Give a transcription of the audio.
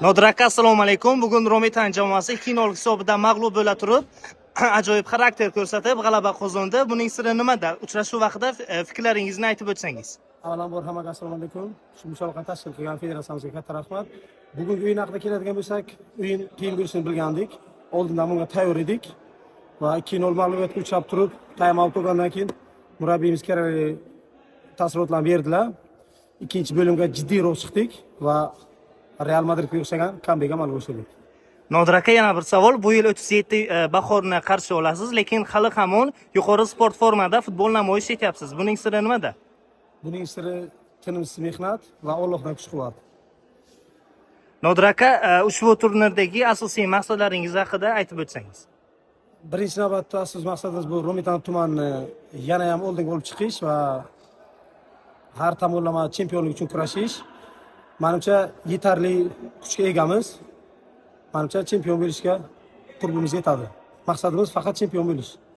Nodir aka, assalomu alaykum. Bugun Romitan jamoasi 2-0 hisobida mag'lub bo'la turib, ajoyib xarakter ko'rsatib, g'alaba qozondi. Buning siri nimada? Uchrashuv vaqtida fikrlaringizni aytib o'tsangiz. Avvalambor hammaga assalomu alaykum. Shu musobaqani tashkil qilgan federatsiyamizga katta rahmat. Bugungi o'yin haqida keladigan bo'lsak, o'yin qiyin bo'lishini bilgandik. Oldindan bunga tayyor edik va 2-0 mag'lubiyatga uchrab turib, time-out bo'lgandan keyin murabbiyimiz kerakli taassurotlarni berdilar. Ikkinchi bo'limga jiddiyroq chiqdik va Real Madridga o'xshagan kambek amalga oshirdik. Nodir aka, yana bir savol. Bu yil 37 bahorni qarshi olasiz, lekin hali hamon yuqori sport formada futbol namoyish etyapsiz. Buning siri nimada? Buning siri tinimsiz mehnat va Allohdan kuch-quvvat. Nodir aka, ushbu turnirdagi asosiy maqsadlaringiz haqida aytib o'tsangiz. Birinchi navbatda asosiy maqsadimiz bu Romitan tumanini yana ham oldinga olib chiqish va har tomonlama chempionlik uchun kurashish. Menimcha yetarli kuchga egamiz. Menimcha chempion bo'lishga qurbimiz yetadi. Maqsadimiz faqat chempion bo'lish.